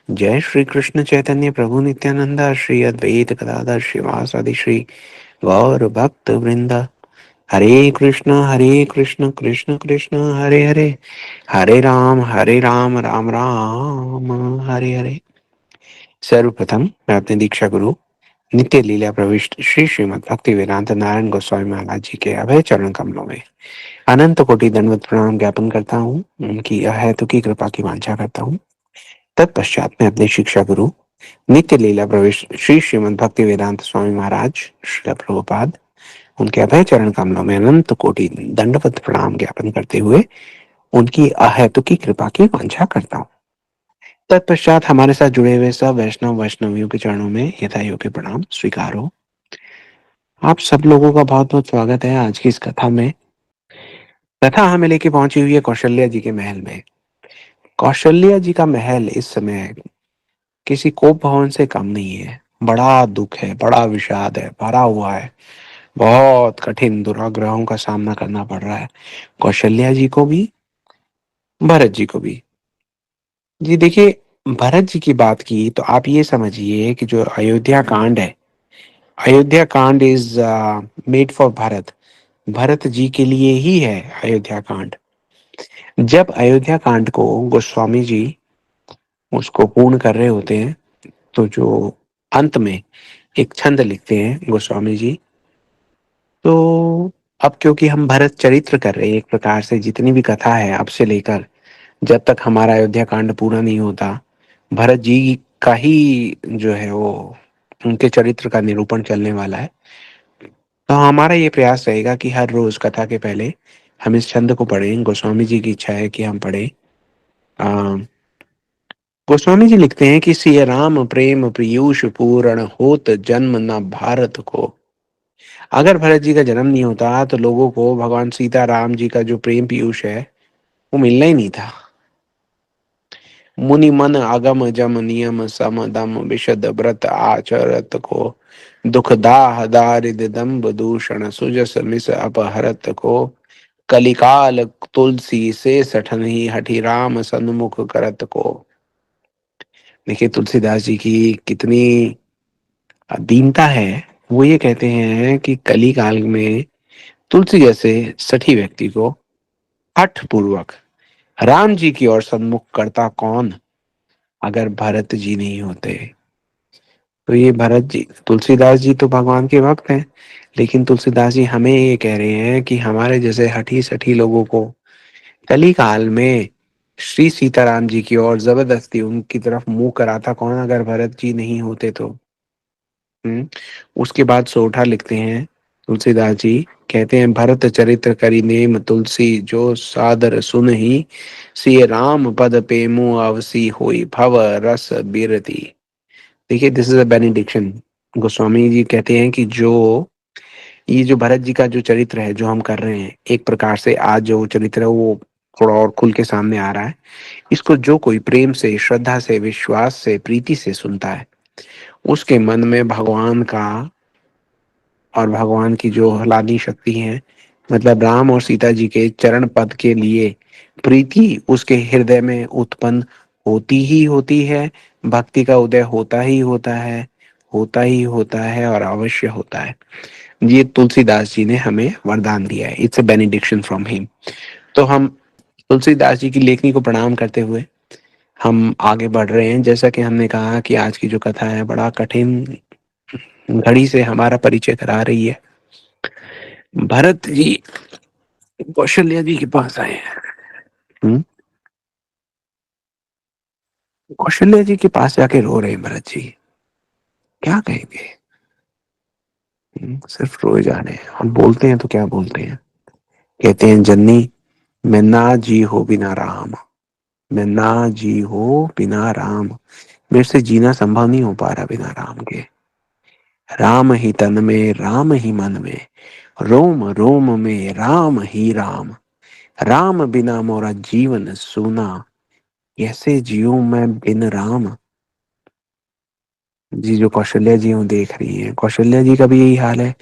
जय श्री कृष्ण चैतन्य प्रभु नित्यानंद श्री अद्वैत गदाधर श्रीवासादि श्री गौर भक्त वृंद। हरे कृष्ण कृष्ण कृष्ण हरे हरे, हरे राम राम राम हरे हरे। सर्वप्रथम मैं अपने दीक्षा गुरु नित्य लीला प्रविष्ट श्री श्रीमद् भक्ति वेदांत नारायण गोस्वामी महाराज जी के अभय चरण कमलों में अनंत कोटि दंडवत प्रणाम ज्ञापन करता हूँ। उनकी अहेतु की कृपा की वांछा करता हूँ। तत्पश्चात मैं अपने शिक्षा गुरु नित्य लीला प्रवेश श्री श्रीमद् भक्ति वेदांत स्वामी महाराज श्रील प्रभुपाद उनके अभय चरण कमलों में अनंत कोटि दंडवत प्रणाम ज्ञापन करते हुए उनकी अहेतु की कृपा की वांछा करता हूँ। तत्पश्चात हमारे साथ जुड़े हुए सब वैष्णवियों के चरणों में यथा योग्य प्रणाम स्वीकार हो। आप सब लोगों का बहुत बहुत स्वागत है आज की इस कथा में। कथा हमें लेके पहुंची हुई है कौशल्या जी के महल में। कौशल्या जी का महल इस समय किसी कोप भवन से कम नहीं है। बड़ा दुख है, बड़ा विषाद है, भरा हुआ है। बहुत कठिन दुराग्रहों का सामना करना पड़ रहा है कौशल्या जी को भी, भरत जी को भी। जी देखिए, भरत जी की बात की तो आप ये समझिए कि जो अयोध्या कांड है, अयोध्या कांड is made for Bharat. Bharat ji के लिए ही है अयोध्या कांड। जब अयोध्या कांड को गोस्वामी जी उसको पूर्ण कर रहे होते हैं तो जो अंत में एक छंद लिखते हैं गोस्वामी जी, तो अब क्योंकि हम भरत चरित्र कर रहे हैं एक प्रकार से, जितनी भी कथा है अब से लेकर जब तक हमारा अयोध्या कांड पूरा नहीं होता, भरत जी का ही जो है वो उनके चरित्र का निरूपण चलने वाला है। तो हमारा ये प्रयास रहेगा कि हर रोज कथा के पहले हम इस छंद को पढ़ें। गोस्वामी जी की इच्छा है कि हम पढ़ें। आ, गोस्वामी जी लिखते हैं कि सिय राम प्रेम पीयूष पूर्ण होत जन्म न भारत को। अगर भरत जी का जन्म नहीं होता तो लोगों को भगवान सीता राम जी का जो प्रेम पीयूष है वो मिलना ही नहीं था। मुनि मन आगम जम नियम सम दम विशद व्रत आचरत को। दुख दाह दारिद दम्भ दूषण सुजस मिस अपहरत को। कलिकाल तुलसी से सठन ही हठि राम सन्मुख करत को। देखिए तुलसीदास जी की कितनी दीनता है। वो ये कहते हैं कि कली काल में तुलसी जैसे सठी व्यक्ति को हठ पूर्वक राम जी की ओर सन्मुख करता कौन, अगर भरत जी नहीं होते। तो ये भरत जी, तुलसीदास जी तो भगवान के भक्त हैं, लेकिन तुलसीदास जी हमें ये कह रहे हैं कि हमारे जैसे हठी सठी लोगों को कली काल में श्री सीताराम जी की ओर जबरदस्ती उनकी तरफ मुंह कराता कौन, अगर भरत जी नहीं होते तो। हम्म उसके बाद सोठा लिखते हैं तुलसीदास जी, कहते हैं भरत चरित्र करी नेम तुलसी जो सादर सुन ही। सिय राम पद पेमु अवसी होई भव रस बिरती। देखिए this is a benediction. Goswami ji कहते हैं कि जो ये जो भरत जी का जो चरित्र है जो हम कर रहे हैं, एक प्रकार से आज जो चरित्र है वो थोड़ा और खुल के सामने आ रहा है। इसको जो कोई प्रेम से, श्रद्धा से, विश्वास से, प्रीति से सुनता है, उसके मन में भगवान का और भगवान की जो हलानी शक्ति है, मतलब राम और सीता जी के चरण पद के लिए प्रीति उसके हृदय में उत्पन्न होती ही होती है। भक्ति का उदय होता ही होता है, होता ही होता है और अवश्य होता है। ये तुलसीदास जी ने हमें वरदान दिया है। It's a benediction from him. तो हम तुलसीदास जी की लेखनी को प्रणाम करते हुए हम आगे बढ़ रहे हैं। जैसा कि हमने कहा कि आज की जो कथा है बड़ा कठिन घड़ी से हमारा परिचय करा रही है। भरत जी कौशल्या जी के पास आए हैं। हम्म, कौशल्या जी के पास जाके रो रहे हैं भरत जी। क्या कहेंगे? सिर्फ रोए जा रहे हैं। हम बोलते हैं तो क्या बोलते हैं? कहते हैं जननी मैं ना जी हो बिना राम, मैं ना जी हो बिना राम। मेरे से जीना संभव नहीं हो पा रहा बिना राम के। राम ही तन में राम ही मन में, रोम रोम में राम ही राम। राम बिना मोरा जीवन सूना, कैसे जीऊं मैं बिन राम। जी जो कौशल्या जी हूँ देख रही है, कौशल्या जी का भी यही हाल है।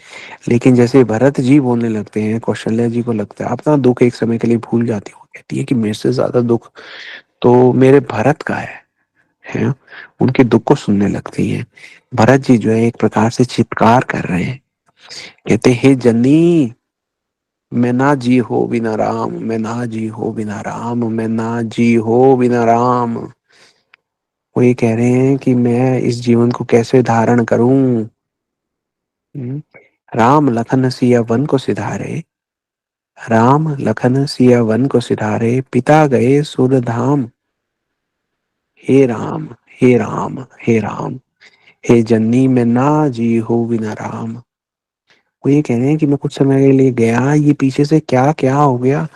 लेकिन जैसे भरत जी बोलने लगते हैं, कौशल्या जी को लगता है अपना दुख एक समय के लिए भूल जाती है। वो कहती है कि मेरे से ज्यादा दुख तो मेरे भरत का है। हैं उनके दुख को सुनने लगती हैं। भरत जी जो है एक प्रकार से चित्कार कर रहे हैं, कहते हे जननी, मैं ना जी हो बिना राम, मैं ना जी हो बिना राम, मैं ना जी हो बिना राम। वो ये कह रहे हैं कि मैं इस जीवन को कैसे धारण करूं। हम्म, राम लखन सिया वन को सिधारे, राम लखन सिया वन को सिधारे, पिता गए सुर धाम। हे राम, हे राम, हे राम, हे जननी मैं ना जी हो बिना राम। वो ये कह रहे हैं कि मैं कुछ समय के लिए गया, ये पीछे से क्या क्या हो गया।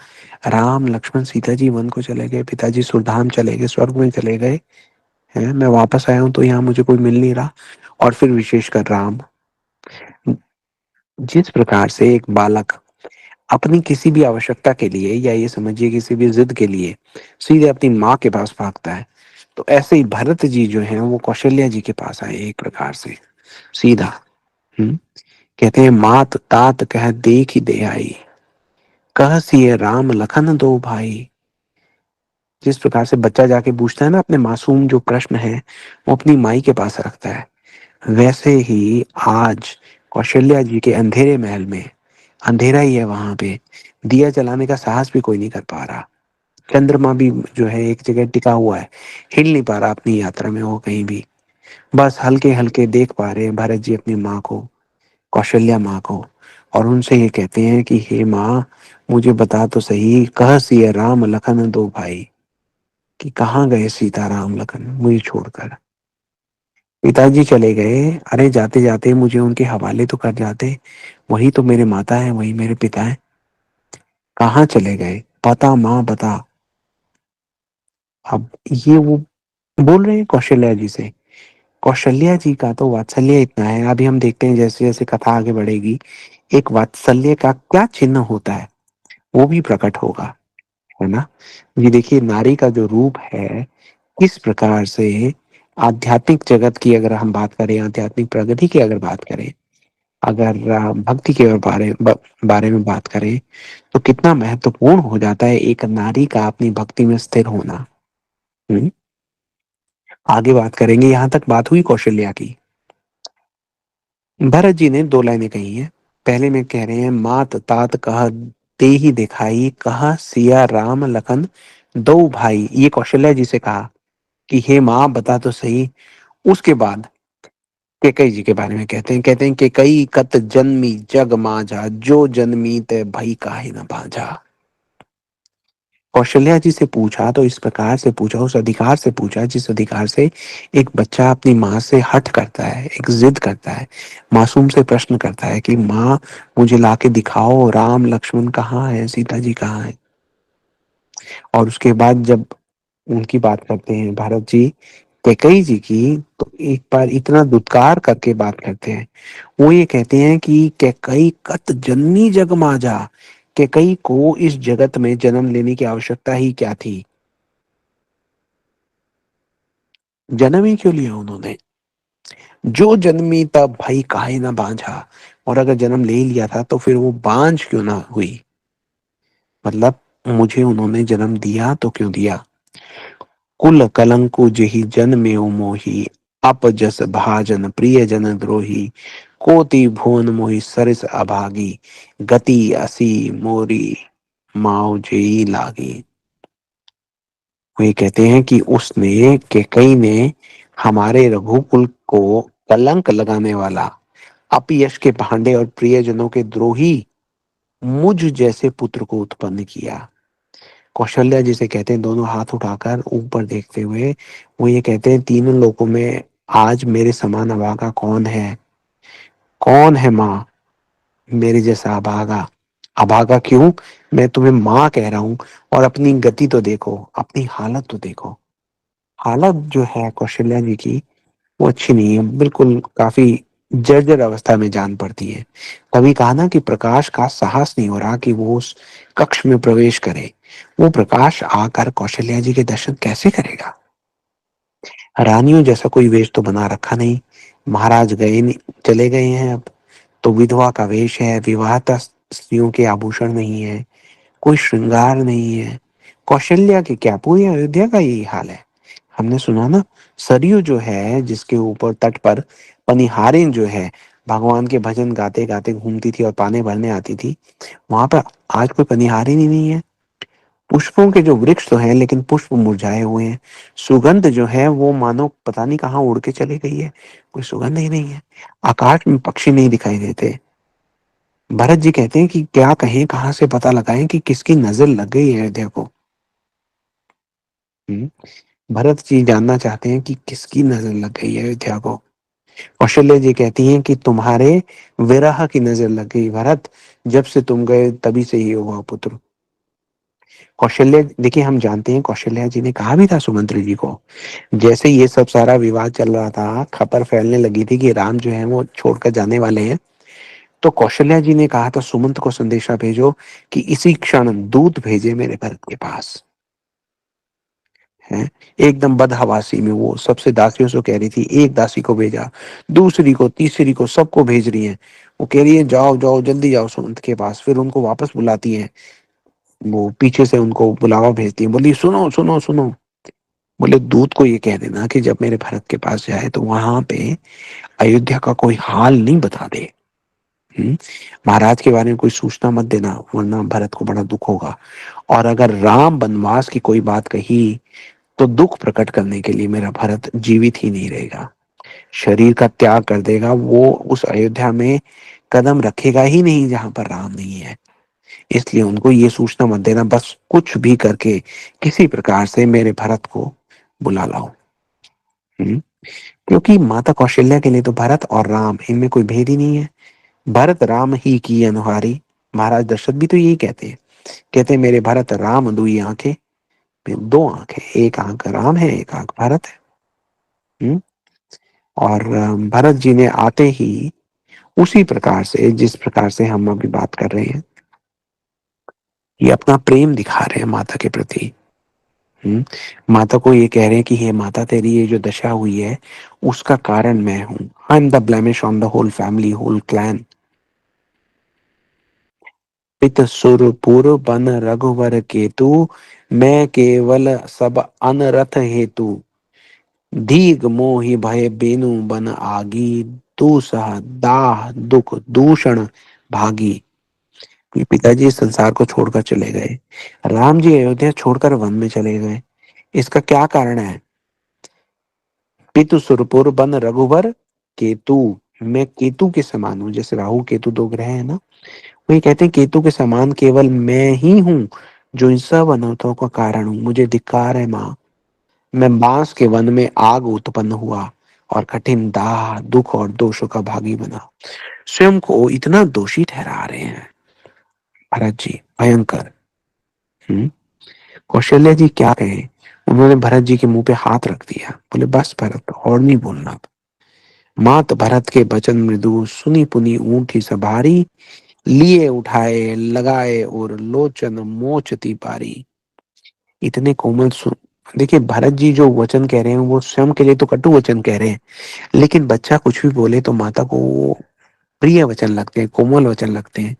राम लक्ष्मण सीता जी वन को चले गए, पिताजी सुरधाम चले गए, स्वर्ग में चले गए हैं, मैं वापस आया हूं तो यहाँ मुझे कोई मिल नहीं रहा। और फिर विशेषकर राम, जिस प्रकार से एक बालक अपनी किसी भी आवश्यकता के लिए या ये समझिए किसी भी जिद के लिए सीधे अपनी माँ के पास भागता है, तो ऐसे ही भरत जी जो हैं वो कौशल्या जी के पास आए एक प्रकार से सीधा। हम्म, कहते हैं मात तात कह देख ही दे आई, कह सिए राम लखन दो भाई। जिस प्रकार से बच्चा जाके पूछता है ना अपने मासूम जो प्रश्न है वो अपनी माई के पास रखता है, वैसे ही आज कौशल्या जी के अंधेरे महल में अंधेरा ही है, वहां पे दिया जलाने का साहस भी कोई नहीं कर पा रहा। चंद्रमा भी जो है एक जगह टिका हुआ है, हिल नहीं पा रहा अपनी यात्रा में वो कहीं भी। बस हल्के हल्के देख पा रहे हैं भरत जी अपनी माँ को, कौशल्या माँ को, और उनसे ये कहते हैं कि हे माँ, मुझे बता तो सही, कह सिए राम लखन दो भाई, कि कहाँ गए सीता राम लखन मुझे छोड़कर। पिताजी चले गए, अरे जाते जाते मुझे उनके हवाले तो कर जाते, वही तो मेरे माता है, वही मेरे पिता है, कहाँ चले गए, बता माँ बता। अब ये वो बोल रहे हैं कौशल्या जी से। कौशल्या जी का तो वात्सल्य इतना है, अभी हम देखते हैं जैसे जैसे कथा आगे बढ़ेगी एक वात्सल्य का क्या चिन्ह होता है वो भी प्रकट होगा, है ना। ये देखिए नारी का जो रूप है किस प्रकार से आध्यात्मिक जगत की अगर हम बात करें, आध्यात्मिक प्रगति की अगर बात करें, अगर भक्ति के बारे में बात करें, तो कितना महत्वपूर्ण हो जाता है एक नारी का अपनी भक्ति में स्थिर होना। हम्म, आगे बात करेंगे, यहां तक बात हुई कौशल्या की। भरत जी ने दो लाइनें कही हैं। पहले में कह रहे हैं मात तात कह ते ही दिखाई, कहा सिया राम लखन दो भाई, ये कौशल्या जी से कहा कि हे माँ बता तो सही। उसके बाद केकई जी के बारे में कहते हैं केकई कत जन्मी जग मांझा, जो जन्मी ते भई काहे न बांझा। कौशल्या जी से पूछा तो इस प्रकार से पूछा, उस अधिकार से पूछा जिस अधिकार से एक बच्चा अपनी माँ से हट करता है, एक जिद करता है, मासूम से प्रश्न करता है कि माँ मुझे लाके दिखाओ, राम लक्ष्मण कहाँ है, सीता जी कहाँ है। और उसके बाद जब उनकी बात करते हैं भरत जी कैकई जी की, तो एक बार इतना दुत्कार करके बात करते हैं। वो ये कहते हैं कि कैकई कत जननी जग माजा, कैकई को इस जगत में जन्म लेने की आवश्यकता ही क्या थी, जन्म ही क्यों लिया उन्होंने, जो जन्मी तब भाई काहे ना बांझा। और अगर जन्म ले ही लिया था तो फिर वो बांझ क्यों ना हुई, मतलब मुझे उन्होंने जन्म दिया तो क्यों दिया। कुल कलंकु जेहि जन्मेऊ मोहि, अपजस भाजन प्रिय जन द्रोही, कोटि भुवन मोहि सरिस अभागी, गति असी मोरी माओ जेई लागी। वो ये कहते हैं कि उसने कैकई ने हमारे रघुकुल को कलंक लगाने वाला, अपयश के भांडे और प्रियजनों के द्रोही मुझ जैसे पुत्र को उत्पन्न किया। कौशल्या जिसे कहते हैं दोनों हाथ उठाकर ऊपर देखते हुए वो ये कहते हैं तीनों लोगों में आज मेरे समान अभागा कौन है, कौन है माँ मेरे जैसा अभागा। अभागा क्यों, मैं तुम्हें माँ कह रहा हूं, और अपनी गति तो देखो, अपनी हालत तो देखो। हालत जो है कौशल्या जी की वो अच्छी नहीं है, बिल्कुल काफी जर्जर अवस्था में जान पड़ती है। कभी कहा ना कि प्रकाश का साहस नहीं हो रहा कि वो उस कक्ष में प्रवेश करे, वो प्रकाश आकर कौशल्या जी के दर्शन कैसे करेगा। रानियों जैसा कोई वेश तो बना रखा नहीं, महाराज गए नहीं, चले गए हैं अब, तो विधवा का वेश है, विवाहता स्त्रियों के आभूषण नहीं है, कोई श्रृंगार नहीं है। कौशल्या के क्या पूरी अयोध्या का यही हाल है, हमने सुना ना, सरयू जो है जिसके ऊपर तट पर पनिहारिन जो है भगवान के भजन गाते गाते घूमती थी और पानी भरने आती थी, वहां पर आज कोई पनिहारिन ही नहीं है। पुष्पों के जो वृक्ष तो हैं लेकिन पुष्प मुरझाए हुए हैं। सुगंध जो है वो मानो पता नहीं कहाँ उड़ के चली गई है, कोई सुगंध ही नहीं है। आकाश में पक्षी नहीं दिखाई देते। भरत जी कहते हैं कि क्या कहें, कहाँ से पता लगाएं कि किसकी नजर लग गई है अयोध्या को। हम्म? भरत जी जानना चाहते हैं कि किसकी नजर लग गई है अयोध्या को। कौशल्य जी कहती हैं कि तुम्हारे विरह की नजर लग गई भरत, जब से तुम गए तभी से ही हुआ पुत्र। कौशल्य देखिए, हम जानते हैं कौशल्या जी ने कहा भी था सुमंत्री जी को, जैसे ये सब सारा विवाद चल रहा था, खबर फैलने लगी थी कि राम जो है वो छोड़कर जाने वाले हैं, तो कौशल्या जी ने कहा था सुमंत को संदेशा भेजो कि इसी क्षण दूत भेजे मेरे भरत के पास। है, एकदम बदहवासी में वो सबसे दासियों से कह रही थी, एक दासी को भेजा, दूसरी को, तीसरी को, सबको भेज रही है। वो कह रही है जाओ जाओ जल्दी जाओ सुमंत के पास, फिर उनको वापस बुलाती है। वो पीछे से उनको बुलावा भेजती है, बोली सुनो सुनो सुनो, बोले दूत को ये कह देना कि जब मेरे भरत के पास जाए तो वहां पे अयोध्या का कोई हाल नहीं बता दे। हम्म? महाराज के बारे में कोई सूचना मत देना वरना भरत को बड़ा दुख होगा। और अगर राम वनवास की कोई बात कही तो दुख प्रकट करने के लिए मेरा भरत जीवित ही नहीं रहेगा, शरीर का त्याग कर देगा, वो उस अयोध्या में कदम रखेगा ही नहीं जहां पर राम नहीं है। इसलिए उनको ये सूचना मत देना, बस कुछ भी करके किसी प्रकार से मेरे भरत को बुला लाओ। हम्म? क्योंकि माता कौशल्या के लिए तो भरत और राम इनमें कोई भेद ही नहीं है। भरत राम ही की अनुहारी, महाराज दशरथ भी तो यही कहते हैं, कहते हैं मेरे भरत राम दुई आंखें, दो आंखें, एक आंख राम है एक आंख भरत है। हम्म? और भरत जी ने आते ही उसी प्रकार से जिस प्रकार से हम अभी बात कर रहे हैं, ये अपना प्रेम दिखा रहे हैं माता के प्रति। हम्म? माता को ये कह रहे हैं कि हे माता, तेरी ये जो दशा हुई है उसका कारण मैं हूं, I am the blemish on the whole family, whole clan. पित सुर पुर बन रघुवर केतु, मैं केवल सब अनरथ हेतु, दीर्घ मोहि भय बेनु बन आगी, दूसह दाह दुख दूषण भागी। ये पिताजी इस संसार को छोड़कर चले गए, राम जी अयोध्या छोड़कर वन में चले गए, इसका क्या कारण है? पितु सुरपुर बन रघुवर केतु, मैं केतु के समान हूं, जैसे राहु केतु दो ग्रह है ना, वही कहते हैं केतु के समान केवल मैं ही हूं जो इन सब अनर्थों का कारण हूं, मुझे धिक्कार है माँ। मैं बांस के वन में आग उत्पन्न हुआ और कठिन दाह दुख और दोषों का भागी बना। स्वयं को इतना दोषी ठहरा रहे हैं भरत जी, भयंकर। हम्म? कौशल्य जी क्या कहें, उन्होंने भरत जी के मुंह पे हाथ रख दिया, बोले बस भरत और नहीं बोलना। मात भरत के बचन मृदु, सुनी पुनी ऊंठी सवारी, लिए उठाए लगाए और लोचन मोचती पारी। इतने कोमल सुन, देखिए भरत जी जो वचन कह रहे हैं वो स्वयं के लिए तो कटु वचन कह रहे हैं, लेकिन बच्चा कुछ भी बोले तो माता को वो प्रिय वचन लगते हैं, कोमल वचन लगते हैं।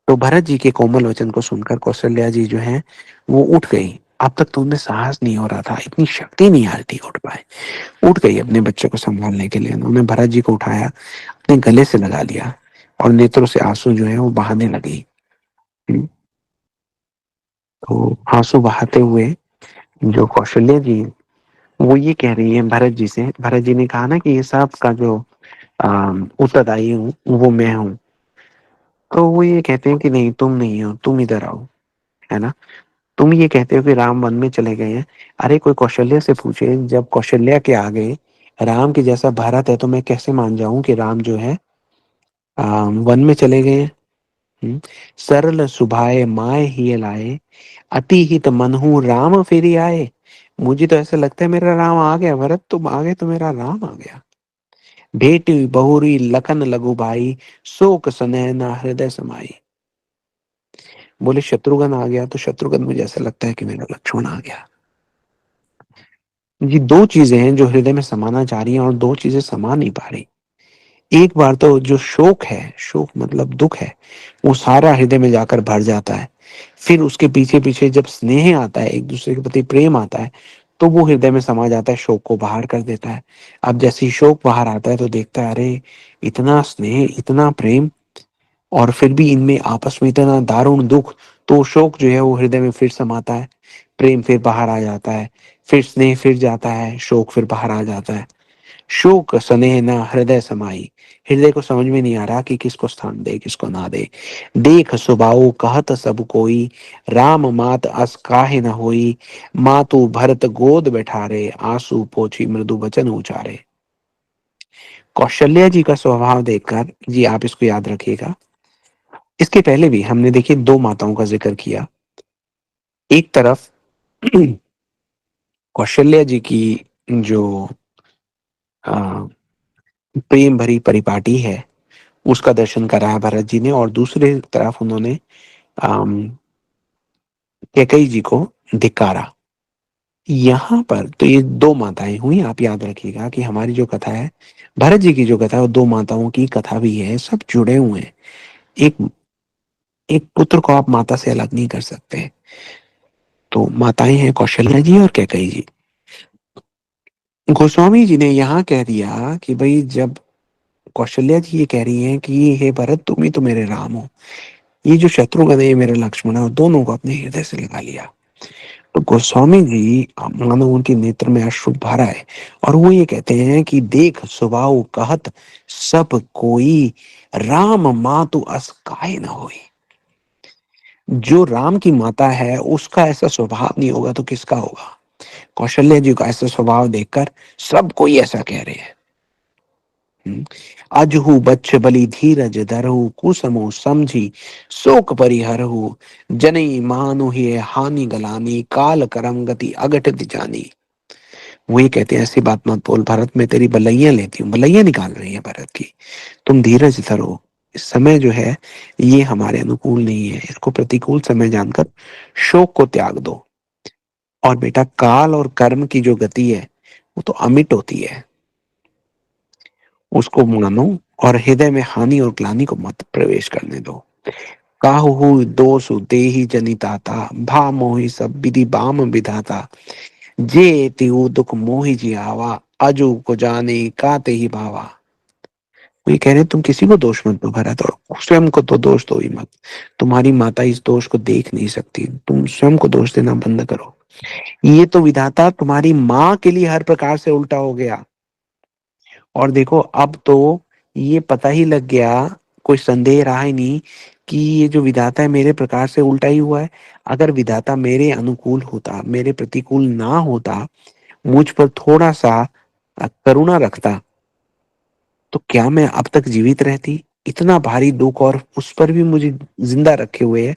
तो भरत जी के कोमल वचन को सुनकर कौशल्या जी जो है वो उठ गई। अब तक तो उनमें साहस नहीं हो रहा था, इतनी शक्ति नहीं आ रही थी उठ पाए, उठ गई अपने बच्चे को संभालने के लिए। उन्होंने भरत जी को उठाया, अपने गले से लगा लिया और नेत्रों से आंसू जो है वो बहाने लगी। हम्म, तो आंसू बहाते हुए जो कौशल्य जी वो ये कह रही है भरत जी से, भरत जी ने कहा ना कि ये सब का जो उत्तरदायी हूँ वो मैं हूँ, तो वो ये कहते हैं कि नहीं तुम नहीं हो, तुम इधर आओ, है ना। तुम ये कहते हो कि राम वन में चले गए हैं, अरे कोई कौशल्य से पूछे, जब कौशल्या के आगे राम के जैसा भारत है तो मैं कैसे मान जाऊं कि राम जो है वन में चले गए हैं। हम्म? सरल सुभाए माय ही लाए, अति हित मनहु राम फेरी आए। मुझे तो ऐसा लगता है मेरा राम आ गया, भरत तुम आ गए तो मेरा राम आ गया। बेटी बहुरी लखन लघु भाई, शोक सनह न हृदय समाई। बोले शत्रुघ्न आ गया तो शत्रुघ्न मुझे ऐसा लगता है कि मेरा लक्ष्मण आ गया। ये दो चीजें हैं जो हृदय में समाना चाह रही हैं और दो चीजें समा नहीं पा रही। एक बार तो जो शोक है, शोक मतलब दुख है, वो सारा हृदय में जाकर भर जाता है। फिर उसके पीछे पीछे जब स्नेह आता है, एक दूसरे के प्रति प्रेम आता है, तो वो हृदय में समा जाता है, शोक को बाहर कर देता है। अब जैसे ही शोक बाहर आता है तो देखता है, अरे इतना स्नेह, इतना प्रेम, और फिर भी इनमें आपस में इतना दारुण दुख। तो शोक जो है वो हृदय में फिर समाता है, प्रेम फिर बाहर आ जाता है, फिर स्नेह फिर जाता है, शोक फिर बाहर आ जाता है। शोक स्नेह न हृदय समाई। हृदय को समझ में नहीं आ रहा कि किसको स्थान दे, किसको ना दे। देख सुबाऊ कहत सब कोई, राम मात अस काहे न होई। मातु भरत गोद बैठारे, आंसू पोछी मृदु वचन उचारे। कौशल्या जी का स्वभाव देखकर, जी आप इसको याद रखिएगा, इसके पहले भी हमने देखिए दो माताओं का जिक्र किया। एक तरफ कौशल्या जी की जो अ, प्रेम भरी परिपाटी है, उसका दर्शन कराया भरत जी ने, और दूसरे तरफ उन्होंने अम, कैकेयी जी को धिक्कारा। यहाँ पर तो ये दो माताएं हुई। आप याद रखिएगा कि हमारी जो कथा है, भरत जी की जो कथा है, वो दो माताओं की कथा भी है, सब जुड़े हुए हैं। एक एक पुत्र को आप माता से अलग नहीं कर सकते। तो माताएं हैं कौशल्या जी और कैकेयी जी। गोस्वामी जी ने यहाँ कह दिया कि भाई, जब कौशल्या जी ये कह रही हैं कि ये हे भरत, तुम ही तो मेरे राम हो, ये जो शत्रुघ्न है ये मेरे लक्ष्मण है, दोनों को अपने हृदय से लगा लिया। तो गोस्वामी जी, मानो उनके नेत्र में अश्रु भरा है, और वो ये कहते हैं कि देख सुबाऊ कहत सब कोई, राम मातु अस काहे न होई। जो राम की माता है उसका ऐसा स्वभाव नहीं होगा तो किसका होगा। कौशल्या जी का ऐसा स्वभाव देखकर सब कोई ऐसा कह रहे हैं। अजहु बच्च बलि धीरज धरहु, कुसमो समझी शोक परिहरहु। जनई मानु ही हानि गलानी, काल करम गति अघटित जानी। वो ये कहते हैं, ऐसी बात मत बोल भरत, मैं तेरी बलैया लेती हूँ, बलैया निकाल रही है भरत की। तुम धीरज धरो, इस समय जो है ये हमारे अनुकूल नहीं है, इसको प्रतिकूल समय जानकर शोक को त्याग दो। और बेटा, काल और कर्म की जो गति है वो तो अमिट होती है, उसको मानो, और हृदय में हानि और ग्लानि को मत प्रवेश करने दो। काहु दोष देहि जनिताता, भा मोहि सब विधि बाम विधाता। जे तिहु दुख मोहि जियावा, अजू को जाने काते ही भावा। वो ये कह रहे हैं, तुम किसी को दोष मत दो भरत, और स्वयं को तो दोष दो ही मत। तुम्हारी माता इस दोष को देख नहीं सकती, तुम स्वयं को दोष देना बंद करो। ये तो विधाता तुम्हारी माँ के लिए हर प्रकार से उल्टा हो गया। और देखो, अब तो ये पता ही लग गया, कोई संदेह रहा ही नहीं कि ये जो विधाता है मेरे प्रकार से उल्टा ही हुआ है। अगर विधाता मेरे अनुकूल होता, मेरे प्रतिकूल ना होता, मुझ पर थोड़ा सा करुणा रखता, तो क्या मैं अब तक जीवित रहती। इतना भारी दुख, और उस पर भी मुझे जिंदा रखे हुए है।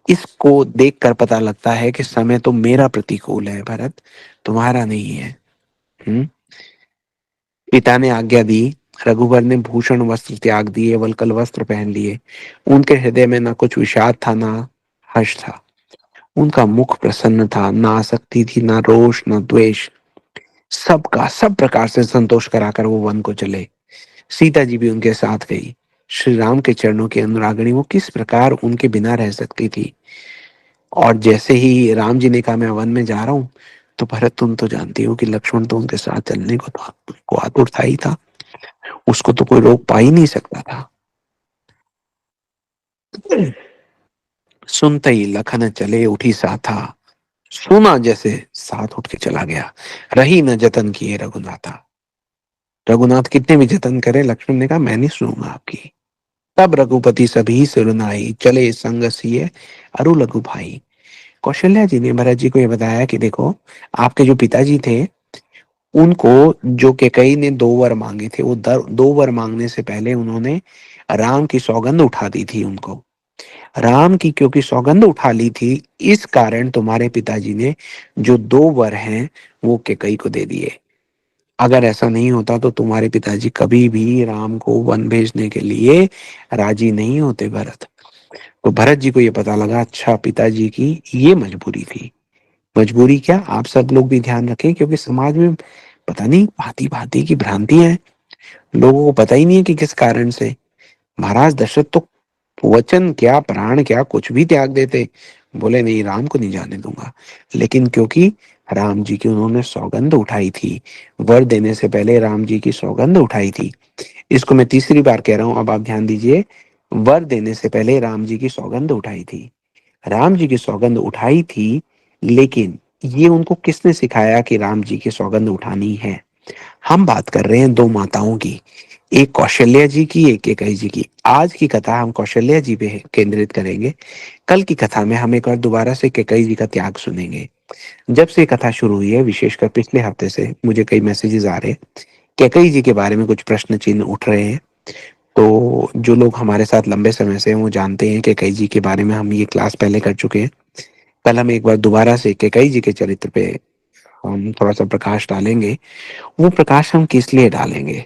इसको देखकर पता लगता है कि समय तो मेरा प्रतिकूल है भरत, तुम्हारा नहीं है। हम्म। पिता ने आज्ञा दी, रघुवर ने भूषण वस्त्र त्याग दिए, वल्कल वस्त्र पहन लिए। उनके हृदय में ना कुछ विषाद था, ना हर्ष था। उनका मुख प्रसन्न था, ना आसक्ति थी, ना रोष, ना द्वेष। सबका सब प्रकार से संतोष कराकर वो वन को चले। सीता जी भी उनके साथ गई। श्री राम के चरणों की अनुरागिणी वो किस प्रकार उनके बिना रह सकती थी। और जैसे ही राम जी ने कहा मैं वन में जा रहा हूं, तो भरत, तुम तो जानती हो कि लक्ष्मण तो उनके साथ चलने को था, उनको आतुर था ही था, उसको तो कोई रोक पा ही नहीं सकता था। सुनते ही लखन चले उठी साथा, सोना जैसे साथ उठ के चला गया। रही न जतन किए रघुनाथा। रघुनाथ कितने भी जतन करे, लक्ष्मण ने कहा मैं नहीं सुनूंगा आपकी। तब रघुपति सभी सिरुनाई, चले संग सिए अरु लघु भाई। कौशल्या जी ने भरत जी को ये बताया कि देखो, आपके जो पिताजी थे, उनको जो कैकेयी ने दो वर मांगे थे, वो दो वर मांगने से पहले उन्होंने राम की सौगंध उठा दी थी उनको। राम की क्योंकि सौगंध उठा ली थी, इस कारण तुम्हारे पिताजी ने जो दो वर हैं वो कैकेयी को दे दिए। अगर ऐसा नहीं होता तो तुम्हारे पिताजी कभी भी राम को वन भेजने के लिए राजी नहीं होते भरत। तो भरत जी को ये पता लगा, अच्छा पिताजी की ये मजबूरी थी। मजबूरी क्या, आप सब लोग भी ध्यान रखें, क्योंकि समाज में पता नहीं भांति भांति की भ्रांतियां हैं। लोगों को पता ही नहीं है कि किस कारण से। महाराज दशरथ तो वचन क्या, प्राण क्या, कुछ भी त्याग देते बोले नहीं, राम को नहीं जाने दूंगा। लेकिन क्योंकि राम जी की उन्होंने सौगंध उठाई थी, वर देने से पहले राम जी की सौगंध उठाई थी। इसको मैं तीसरी बार कह रहा हूं, अब आप ध्यान दीजिए। वर देने से पहले राम जी की सौगंध उठाई थी, राम जी की सौगंध उठाई थी। लेकिन ये उनको किसने सिखाया कि राम जी की सौगंध उठानी है? हम बात कर रहे हैं दो माताओं की, एक कौशल्या जी की, एक कैकेयी जी की। आज की कथा हम कौशल्या जी पे केंद्रित करेंगे। कल की कथा में हम एक बार दोबारा से कैकेयी जी का त्याग सुनेंगे। जब से कथा शुरू हुई है, विशेषकर पिछले हफ्ते से मुझे कई मैसेजेस आ रहे हैं, कैकेयी जी के बारे में कुछ प्रश्न चिन्ह उठ रहे हैं। तो जो लोग हमारे साथ लंबे समय से हैं वो जानते हैं कि कैकेयी जी के बारे में हम ये क्लास पहले कर चुके हैं। कल हम एक बार दोबारा से कैकेयी जी के चरित्र पे हम थोड़ा सा प्रकाश डालेंगे। वो प्रकाश हम किस लिए डालेंगे?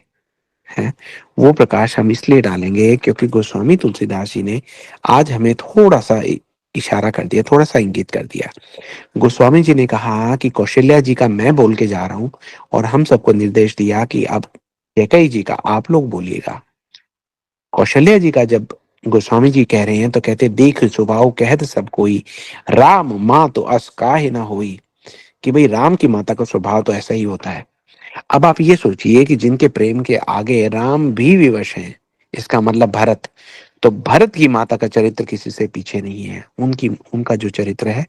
हैं? वो प्रकाश हम इसलिए डालेंगे क्योंकि गोस्वामी तुलसीदास जी ने आज हमें थोड़ा सा इशारा कर दिया, थोड़ा सा इंगित कर दिया। गोस्वामी जी ने कहा कि कौशल्या जी का मैं बोल के जा रहा हूं, और हम सबको निर्देश दिया कि अब कैकेयी जी का आप लोग बोलिएगा। कौशल्या जी का जब गोस्वामी जी कह रहे हैं तो कहते, देख स्वभाव कहत सब कोई, राम माँ तो अस काहे ना होई। कि भाई राम की माता का स्वभाव तो ऐसा ही होता है। अब आप ये सोचिए कि जिनके प्रेम के आगे राम भी विवश हैं, इसका मतलब भरत। तो भरत की माता का चरित्र किसी से पीछे नहीं है। उनकी उनका जो चरित्र है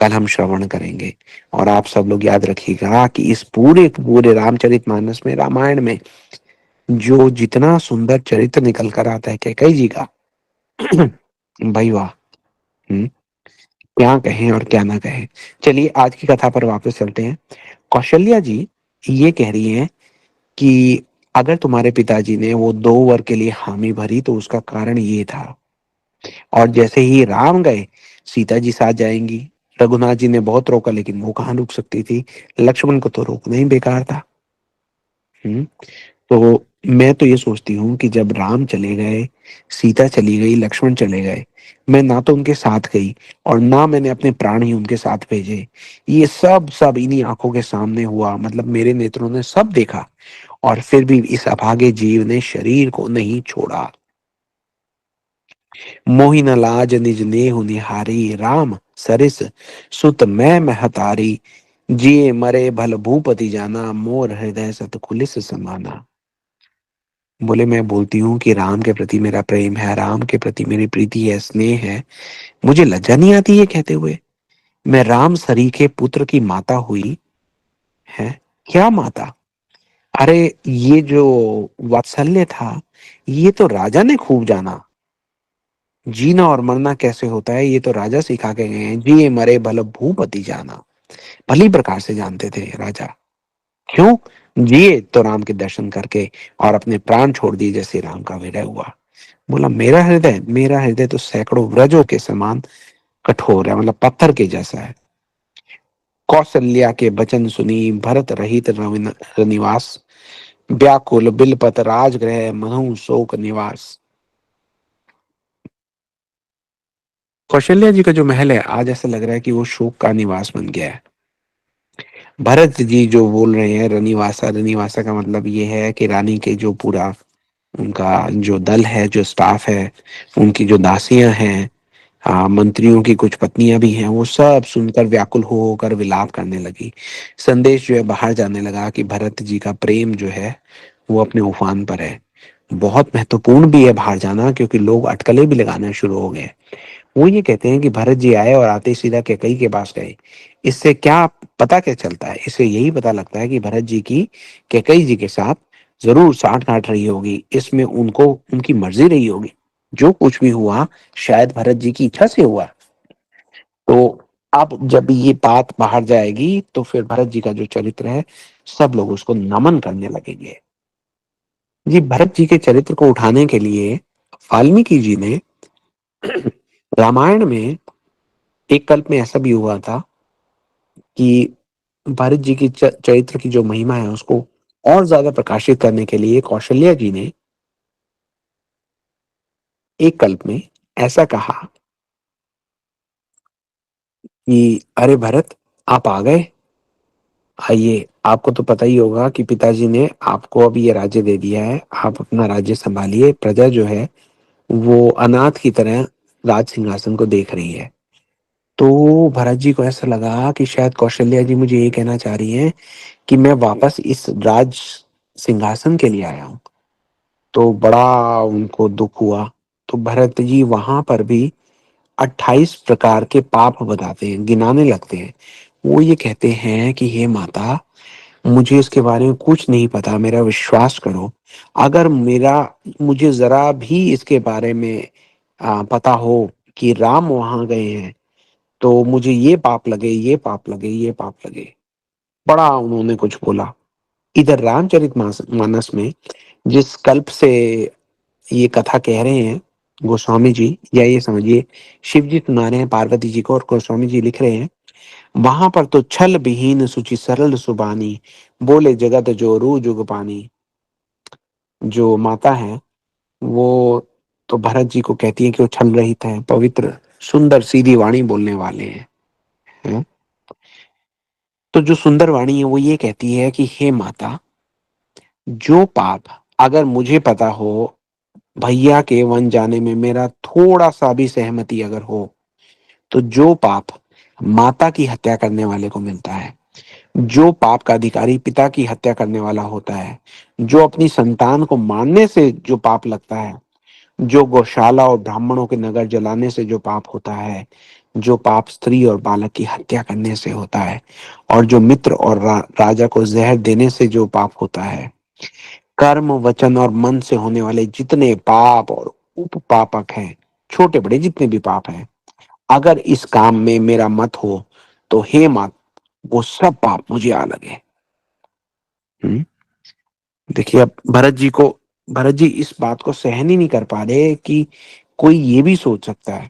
कल हम श्रवण करेंगे। और आप सब लोग याद रखिएगा कि इस पूरे पूरे रामचरितमानस में, रामायण में जो जितना सुंदर चरित्र निकल कर आता है कैकेयी जी का, भाई वाह। हम्म, क्या कहें और क्या ना कहें। चलिए आज की कथा पर वापस चलते हैं। कौशल्या जी ये कह रही हैं कि अगर तुम्हारे पिताजी ने वो 2 वर के लिए हामी भरी तो उसका कारण ये था। और जैसे ही राम गए, सीता जी साथ जाएंगी। रघुनाथ जी ने बहुत रोका, लेकिन वो कहाँ रुक सकती थी? लक्ष्मण को तो रोकना ही बेकार था। हम्म तो मैं तो ये सोचती हूँ कि जब राम चले गए, सीता चली गई, लक्ष्मण चले गए, मैं ना तो उनके साथ गई और ना मैंने अपने प्राण ही उनके साथ भेजे। ये सब सब इन्हीं आंखों के सामने हुआ, मतलब मेरे नेत्रों ने सब देखा। और फिर भी इस अभागे जीव ने शरीर को नहीं छोड़ा। मोहि न लाज निज नेहु निहारी, राम सरिस सुत मैं महतारी। जिए मरे भल भूपति जाना, मोर हृदय सत कुलिस समाना। बोले मैं बोलती हूँ कि राम के प्रति मेरा प्रेम है, राम के प्रति मेरी प्रीति है, स्नेह है। मुझे लज्जा नहीं आती ये कहते हुए। मैं राम सरीखे पुत्र की माता हुई है। क्या माता? अरे ये जो वात्सल्य था, ये तो राजा ने खूब जाना। जीना और मरना कैसे होता है ये तो राजा सिखा के गए हैं। जिए मरे भल भूपति जाना। भली प्रकार से जानते थे राजा। क्यों? जिए तो राम के दर्शन करके और अपने प्राण छोड़ दिए जैसे राम का विरह हुआ। बोला मेरा हृदय तो सैकड़ों व्रजों के समान कठोर है, मतलब पत्थर के जैसा है। कौशल्या के वचन सुनी भरत रहित रनिवास, व्याकुल बिलपत राजगृह मनु शोक निवास। कौशल्या जी का जो महल है आज ऐसा लग रहा है कि वो शोक का निवास बन गया है। भरत जी जो बोल रहे हैं रनिवासा, रनिवासा का मतलब ये है कि रानी के जो पूरा उनका जो दल है, जो स्टाफ है, उनकी जो दासियां हैं, मंत्रियों की कुछ पत्नियां भी हैं, वो सब सुनकर व्याकुल हो होकर विलाप करने लगी। संदेश जो है बाहर जाने लगा कि भरत जी का प्रेम जो है वो अपने उफान पर है। बहुत महत्वपूर्ण भी है बाहर जाना, क्योंकि लोग अटकलें भी लगाना शुरू हो गए। वो ये कहते हैं कि भरत जी आए और आते ही सीधा कैकेयी के पास गए। इससे क्या पता क्या चलता है? इससे यही पता लगता है कि भरत जी की कैकेयी जी के साथ जरूर साठ गांठ रही होगी। इसमें उनको उनकी मर्जी रही होगी। जो कुछ भी हुआ शायद भरत जी की इच्छा से हुआ। तो अब जब ये बात बाहर जाएगी तो फिर भरत जी का जो चरित्र है सब लोग उसको नमन करने लगेंगे। जी, भरत जी के चरित्र को उठाने के लिए वाल्मीकि जी ने रामायण में एक कल्प में ऐसा भी हुआ था कि भरत जी की चरित्र की जो महिमा है उसको और ज्यादा प्रकाशित करने के लिए कौशल्या जी ने एक कल्प में ऐसा कहा कि अरे भरत, आप आ गए। आइए, आपको तो पता ही होगा कि पिताजी ने आपको अभी ये राज्य दे दिया है। आप अपना राज्य संभालिए। प्रजा जो है वो अनाथ की तरह राज सिंहासन को देख रही है। तो भरत जी को ऐसा लगा कि शायद कौशल्या जी मुझे ये कहना चाह रही हैं कि मैं वापस इस राज सिंहासन के लिए आया हूँ। तो बड़ा उनको दुख हुआ। तो भरत जी वहां पर भी 28 प्रकार के पाप बताते हैं, गिनाने लगते हैं। वो ये कहते हैं कि हे माता, मुझे इसके बारे में कुछ नहीं पता, मेरा विश्वास करो। अगर मेरा मुझे जरा भी इसके बारे में पता हो कि राम वहां गए हैं, तो मुझे ये पाप लगे, ये पाप लगे, ये पाप लगे। बड़ा उन्होंने कुछ बोला। इधर रामचरित मानस में जिस कल्प से ये कथा कह रहे हैं गोस्वामी जी, या ये समझिए शिव जी सुना रहे हैं पार्वती जी को और गोस्वामी जी लिख रहे हैं, वहां पर तो छल विहीन सुचि सरल सुबानी, बोले जगत जोरू जुग पानी। जो माता है वो तो भरत जी को कहती है कि वो छल रहित है, पवित्र, सुंदर सीधी वाणी बोलने वाले हैं। तो जो सुंदर वाणी है वो ये कहती है कि हे माता, जो पाप अगर मुझे पता हो, भैया के वन जाने में मेरा थोड़ा सा भी सहमति अगर हो, तो जो पाप माता की हत्या करने वाले को मिलता है, जो पाप का अधिकारी पिता की हत्या करने वाला होता है, जो अपनी संतान को मारने से जो पाप लगता है, जो गौशाला और ब्राह्मणों के नगर जलाने से जो पाप होता है, जो पाप स्त्री और बालक की हत्या करने से होता है, और जो मित्र और राजा को जहर देने से जो पाप होता है, कर्म वचन और मन से होने वाले जितने पाप और उपपापक हैं, छोटे बड़े जितने भी पाप हैं, अगर इस काम में मेरा मत हो, तो हे मात, वो सब पाप मुझे आ लगे। हम्म? देखिए अब भरत जी इस बात को सहन ही नहीं कर पा रहे कि कोई ये भी सोच सकता है।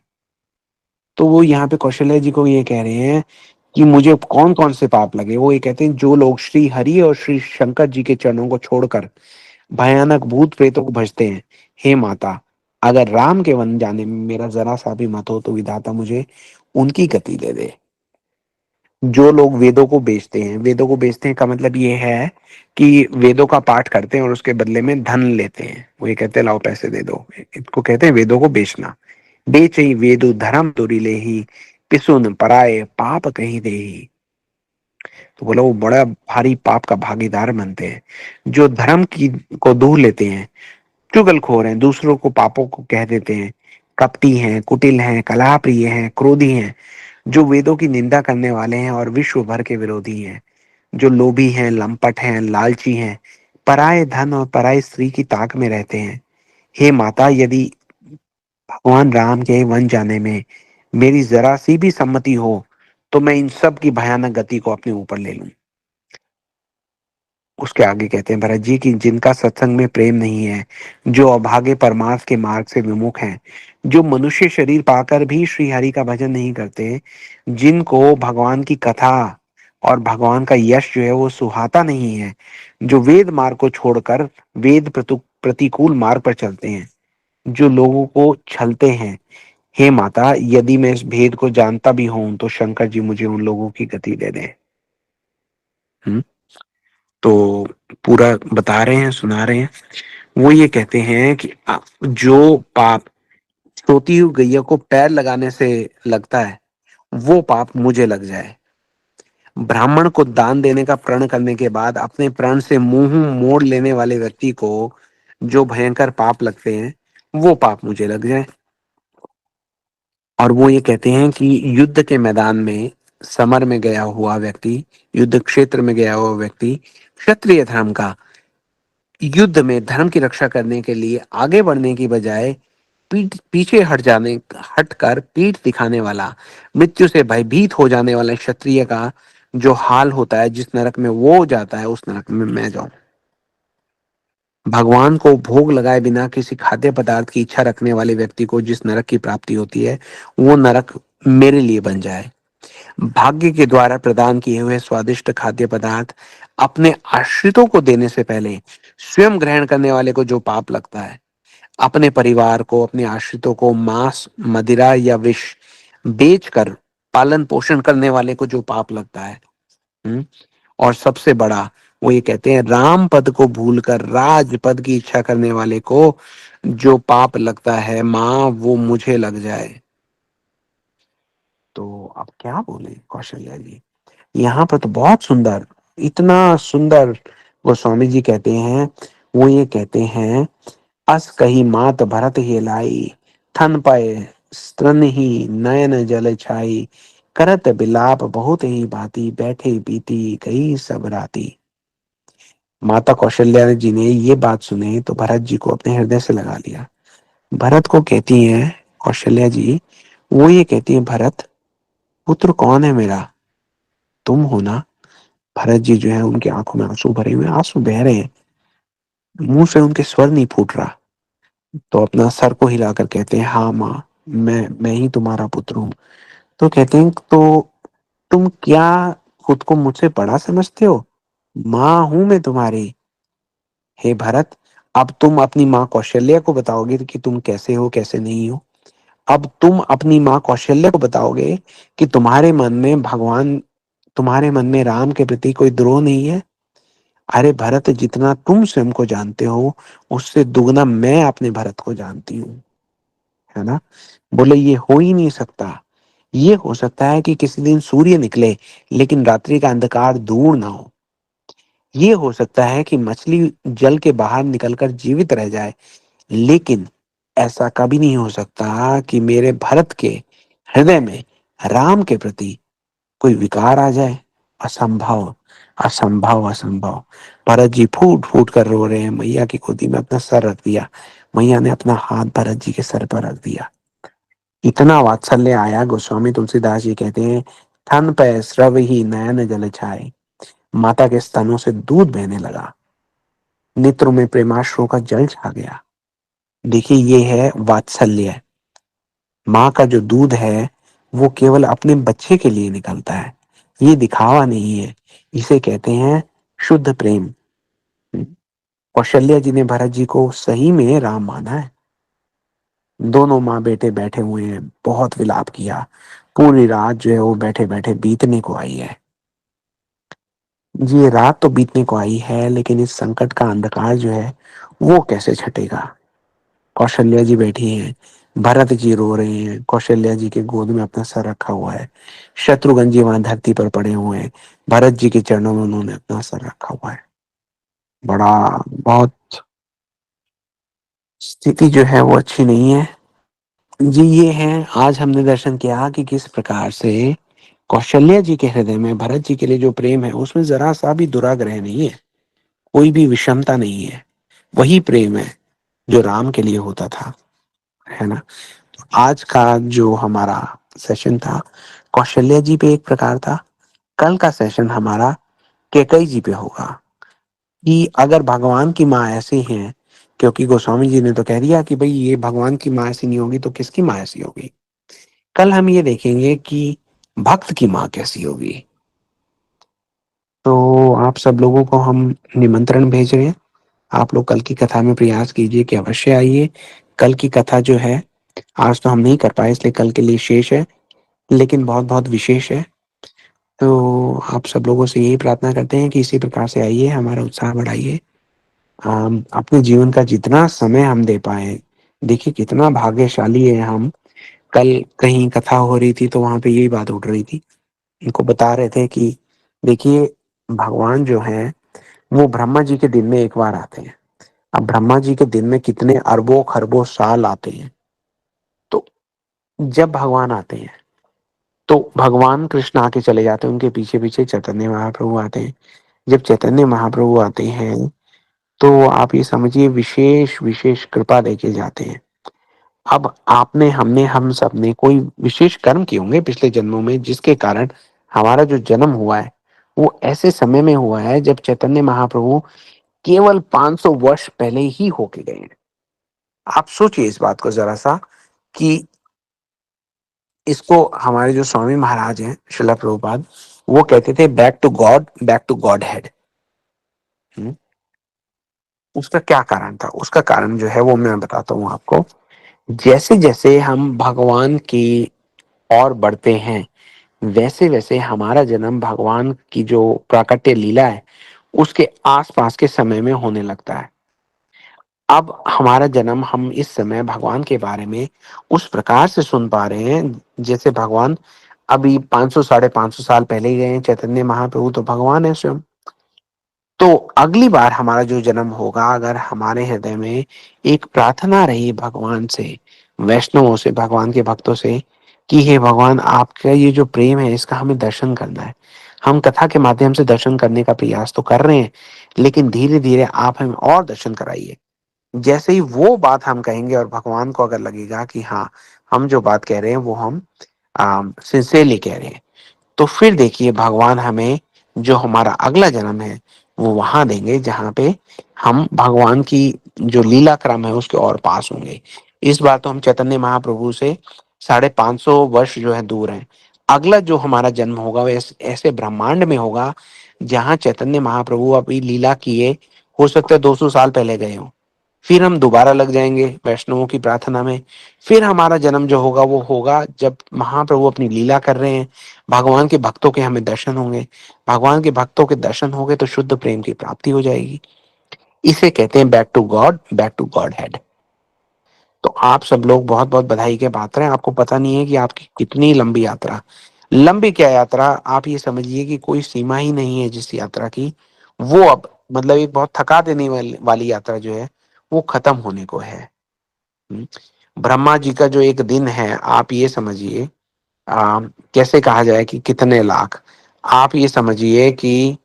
तो वो यहाँ पे कौशल्या जी को ये कह रहे हैं कि मुझे कौन कौन से पाप लगे। वो ये कहते हैं जो लोग श्री हरि और श्री शंकर जी के चरणों को छोड़कर भयानक भूत प्रेतों को भजते हैं, हे माता, अगर राम के वन जाने में मेरा जरा सा भी मत हो, तो विधाता मुझे उनकी गति दे दे। जो लोग वेदों को बेचते हैं, वेदों को बेचते हैं का मतलब ये है कि वेदों का पाठ करते हैं और उसके बदले में धन लेते हैं। वो ये कहते हैं लाओ पैसे दे दो, इसको कहते हैं वेदों को बेचना। बेच ही वेदु धर्म तुरी ले ही, पिसुन पराये पाप कहीं दे ही। तो बोला वो बड़ा भारी पाप का भागीदार बनते हैं। जो धर्म की को दूर लेते हैं, चुगलखोर हैं, दूसरों को पापों को कह देते हैं, कपटी हैं, कुटिल हैं, कलह प्रिय हैं, क्रोधी हैं, जो वेदों की निंदा करने वाले हैं और विश्व भर के विरोधी हैं, जो लोभी हैं, लंपट हैं, लालची हैं, पराये धन और पराई स्त्री की ताक में रहते हैं। हे माता, यदि भगवान राम के वन जाने में मेरी जरा सी भी सम्मति हो, तो मैं इन सब की भयानक गति को अपने ऊपर ले लूं। उसके आगे कहते हैं भरत जी की जिनका सत्संग में प्रेम नहीं है, जो अभागे परमार्थ के मार्ग से विमुख हैं, जो मनुष्य शरीर पाकर भी श्री हरि का भजन नहीं करते, जिनको भगवान की कथा और भगवान का यश जो है वो सुहाता नहीं है, जो वेद मार्ग को छोड़कर वेद प्रतिकूल मार्ग पर चलते हैं, जो लोगों को छलते हैं, हे माता, यदि मैं इस भेद को जानता भी हूं, तो शंकर जी मुझे उन लोगों की गति दे दें। हम्म? तो पूरा बता रहे हैं, सुना रहे हैं। वो ये कहते हैं कि जो पाप सोती हुई गैया को पैर लगाने से लगता है, वो पाप मुझे लग जाए। ब्राह्मण को दान देने का प्रण करने के बाद अपने प्रण से मुंह मोड़ लेने वाले व्यक्ति को जो भयंकर पाप लगते हैं, वो पाप मुझे लग जाए। और वो ये कहते हैं कि युद्ध के मैदान में, समर में गया हुआ व्यक्ति, युद्ध क्षेत्र में गया हुआ व्यक्ति क्षत्रिय धर्म का युद्ध में धर्म की रक्षा करने के लिए आगे बढ़ने की बजाय पीठ पीछे हट कर पीठ दिखाने वाला, मृत्यु से भयभीत हो जाने वाला क्षत्रिय का जो हाल होता है, जिस नरक में वो जाता है, उस नरक में मैं जाऊं। भगवान को भोग लगाए बिना किसी खाद्य पदार्थ की इच्छा रखने वाले व्यक्ति को जिस नरक की प्राप्ति होती है, वो नरक मेरे लिए बन जाए। भाग्य के द्वारा प्रदान किए हुए स्वादिष्ट खाद्य पदार्थ अपने आश्रितों को देने से पहले स्वयं ग्रहण करने वाले को जो पाप लगता है, अपने परिवार को, अपने आश्रितों को मांस, मदिरा या विष बेचकर पालन पोषण करने वाले को जो पाप लगता है। हम्म? और सबसे बड़ा, वो ये कहते हैं राम पद को भूलकर राज पद की इच्छा करने वाले को जो पाप लगता है, माँ, वो मुझे लग जाए। तो अब क्या बोले कौशल्या जी। यहाँ पर तो बहुत सुंदर, इतना सुंदर गोस्वामी जी कहते हैं। वो ये कहते हैं, अस कही मात भरत ही लाई, थन पाए स्तन ही नयन जल छाई, करत बिलाप बहुत ही भांति, बैठे बीती गई सब राती। माता कौशल्या जी ने ये बात सुने तो भरत जी को अपने हृदय से लगा लिया। भरत को कहती हैं कौशल्या जी, वो ये कहती है, भरत पुत्र कौन है मेरा, तुम हो ना। भरत जी जो है उनकी आंखों में आंसू भरे हुए, आंसू बह रहे हैं, मुंह से उनके स्वर नहीं फूट रहा। तो अपना सर को हिलाकर कहते हैं, हाँ माँ, मैं ही तुम्हारा पुत्र हूँ। तो कहते हैं, तो तुम क्या खुद को मुझसे बड़ा समझते हो, माँ हूं मैं तुम्हारी। हे भरत, अब तुम अपनी माँ कौशल्या को बताओगे कि तुम कैसे हो कैसे नहीं हो। अब तुम अपनी माँ कौशल्या को बताओगे कि तुम्हारे मन में भगवान, तुम्हारे मन में राम के प्रति कोई द्रोह नहीं है। अरे भरत, जितना तुम स्वयं को जानते हो उससे दुगना मैं अपने भरत को जानती हूँ, है ना। बोले ये हो ही नहीं सकता। ये हो सकता है कि किसी दिन सूर्य निकले लेकिन रात्रि का अंधकार दूर ना हो। ये हो सकता है कि मछली जल के बाहर निकलकर जीवित रह जाए, लेकिन ऐसा कभी नहीं हो सकता कि मेरे भरत के हृदय में राम के प्रति कोई विकार आ जाए। असंभव, असंभव, असंभव। भरत जी फूट फूट कर रो रहे हैं। मैया की गोदी में अपना सर रख दिया। मैया ने अपना हाथ भरत जी के सर पर रख दिया। इतना वात्सल्य आया, गोस्वामी तुलसीदास जी कहते हैं, थन पे स्रव ही नयन जल छाए, माता के स्तनों से दूध बहने लगा, नेत्रों में प्रेमाश्रु का जल छा गया। देखिए ये है वात्सल्य। माँ का जो दूध है वो केवल अपने बच्चे के लिए निकलता है, ये दिखावा नहीं है। इसे कहते हैं शुद्ध प्रेम। कौशल्या जी ने भरत जी को सही में राम माना है। दोनों माँ बेटे बैठे हुए हैं, बहुत विलाप किया। पूरी रात जो है वो बैठे बैठे बीतने को आई है। ये रात तो बीतने को आई है, लेकिन इस संकट का अंधकार जो है वो कैसे छटेगा। कौशल्या जी बैठी हैं, भरत जी रो रहे हैं, कौशल्या जी के गोद में अपना सर रखा हुआ है। शत्रुघ्न जी वहां धरती पर पड़े हुए हैं, भरत जी के चरणों में उन्होंने अपना सर रखा हुआ है। बड़ा, बहुत स्थिति जो है वो अच्छी नहीं है जी। ये है, आज हमने दर्शन किया कि किस प्रकार से कौशल्या जी के हृदय में भरत जी के लिए जो प्रेम है उसमें जरा सा भी दुराग्रह नहीं है, कोई भी विषमता नहीं है। वही प्रेम है जो राम के लिए होता था, है ना। आज का जो हमारा सेशन था कौशल्या जी पे एक प्रकार था। कल का सेशन हमारा कैकई जी पे होगा कि अगर भगवान की माँ ऐसी हैं, क्योंकि गोस्वामी जी ने तो कह दिया कि भाई ये भगवान की माँ ऐसी नहीं होगी तो किसकी माँ ऐसी होगी। कल हम ये देखेंगे कि भक्त की माँ कैसी होगी। तो आप सब लोगों को हम निमंत्रण भेज रहे हैं, आप लोग कल की कथा में प्रयास कीजिए कि अवश्य आइए। कल की कथा जो है आज तो हम नहीं कर पाए, इसलिए कल के लिए शेष है, लेकिन बहुत बहुत विशेष है। तो आप सब लोगों से यही प्रार्थना करते हैं कि इसी प्रकार से आइए, हमारा उत्साह बढ़ाइए। अपने जीवन का जितना समय हम दे पाए, देखिए कितना भाग्यशाली है हम। कल कहीं कथा हो रही थी तो वहां पे यही बात उठ रही थी, इनको बता रहे थे कि देखिए भगवान जो है वो ब्रह्मा जी के दिन में एक बार आते हैं। अब ब्रह्मा जी के दिन में कितने अरबों खरबों साल आते हैं। तो जब भगवान आते हैं तो भगवान कृष्ण आके चले जाते हैं, उनके पीछे पीछे चैतन्य महाप्रभु आते हैं। जब चैतन्य महाप्रभु आते हैं तो आप ये समझिए विशेष विशेष कृपा लेके जाते हैं। अब आपने, हमने, हम सब ने कोई विशेष कर्म किए होंगे पिछले जन्मों में, जिसके कारण हमारा जो जन्म हुआ है वो ऐसे समय में हुआ है जब चैतन्य महाप्रभु केवल 500 वर्ष पहले ही होके गए हैं। आप सोचिए इस बात को जरा सा कि इसको हमारे जो स्वामी महाराज हैं श्रीला प्रभुपाद, वो कहते थे back to God, back to Godhead. उसका क्या कारण था, उसका कारण जो है वो मैं बताता हूँ आपको। जैसे जैसे हम भगवान की ओर बढ़ते हैं वैसे वैसे हमारा जन्म भगवान की जो प्राकट्य लीला है उसके आसपास के समय में होने लगता है। अब हमारा जन्म, हम इस समय भगवान के बारे में उस प्रकार से सुन पा रहे हैं जैसे भगवान अभी 500 550 साल पहले ही गए हैं। चैतन्य महाप्रभु तो भगवान है स्वयं। तो अगली बार हमारा जो जन्म होगा, अगर हमारे हृदय में एक प्रार्थना रही भगवान से, वैष्णवों से, भगवान के भक्तों से कि हे भगवान, आपका ये जो प्रेम है इसका हमें दर्शन करना है। हम कथा के माध्यम से दर्शन करने का प्रयास तो कर रहे हैं, लेकिन धीरे धीरे आप हमें और दर्शन कराइए। जैसे ही वो बात हम कहेंगे और भगवान को अगर लगेगा कि हाँ, हम जो बात कह रहे हैं वो हम सिंसियरली कह रहे हैं, तो फिर देखिए भगवान हमें जो हमारा अगला जन्म है वो वहां देंगे जहां पे हम भगवान की जो लीला क्रम है उसके और पास होंगे। इस बार तो हम चैतन्य महाप्रभु से 550 वर्ष जो है दूर हैं। अगला जो हमारा जन्म होगा वो ऐसे ब्रह्मांड में होगा जहां चैतन्य महाप्रभु अभी लीला किए, हो सकता है 200 साल पहले गए हों। फिर हम दोबारा लग जाएंगे वैष्णवों की प्रार्थना में। फिर हमारा जन्म जो होगा वो होगा जब महाप्रभु अपनी लीला कर रहे हैं, भगवान के भक्तों के हमें दर्शन होंगे। भगवान के भक्तों के दर्शन होंगे तो शुद्ध प्रेम की प्राप्ति हो जाएगी। इसे कहते हैं back to God, back to Godhead. तो आप सब लोग बहुत बहुत बधाई के पात्र हैं। आपको पता नहीं है कि आपकी कितनी लंबी यात्रा, लंबी क्या यात्रा, आप ये समझिए कि कोई सीमा ही नहीं है जिस यात्रा की। वो अब मतलब एक बहुत थका देने वाली यात्रा जो है वो खत्म होने को है। हम्म। ब्रह्मा जी का जो एक दिन है, आप ये समझिए, कैसे कहा जाए कि कितने लाख, आप ये समझिए कि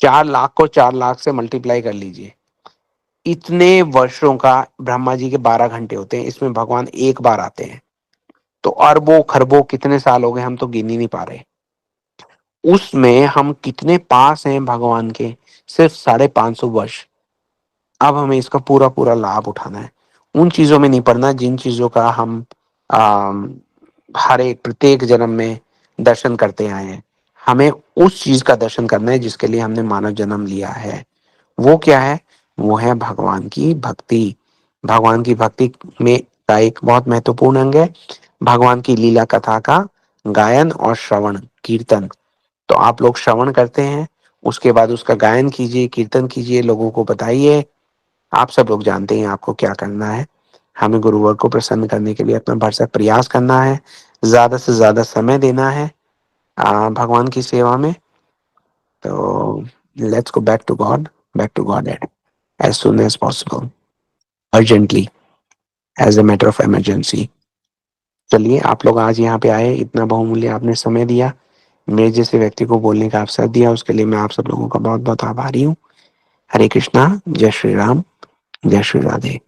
4 लाख को 4 लाख से मल्टीप्लाई कर लीजिए। इतने वर्षों का ब्रह्मा जी के 12 घंटे होते हैं, इसमें भगवान एक बार आते हैं। तो अरबों खरबों कितने साल हो गए, हम तो गिन ही नहीं पा रहे। उसमें हम कितने पास हैं भगवान के, सिर्फ 550 वर्ष। अब हमें इसका पूरा पूरा लाभ उठाना है। उन चीजों में नहीं पड़ना जिन चीजों का हम आम, हर एक प्रत्येक जन्म में दर्शन करते आए हैं। हमें उस चीज का दर्शन करना है जिसके लिए हमने मानव जन्म लिया है। वो क्या है? वो है भगवान की भक्ति। भगवान की भक्ति में का एक बहुत महत्वपूर्ण अंग है भगवान की लीला कथा का गायन और श्रवण, कीर्तन। तो आप लोग श्रवण करते हैं, उसके बाद उसका गायन कीजिए, कीर्तन कीजिए, लोगों को बताइए। आप सब लोग जानते हैं आपको क्या करना है। हमें गुरुवर को प्रसन्न करने के लिए अपना भरसक प्रयास करना है, ज्यादा से ज्यादा समय देना है भगवान की सेवा में। तो let's go back to God as soon as possible, urgently, as a matter of emergency. चलिए, आप लोग आज यहाँ पे आए, इतना बहुमूल्य आपने समय दिया, मेरे जैसे व्यक्ति को बोलने का अवसर दिया, उसके लिए मैं आप सब लोगों का बहुत बहुत आभारी हूँ। हरे कृष्णा, जय श्री राम, जय श्री राधे।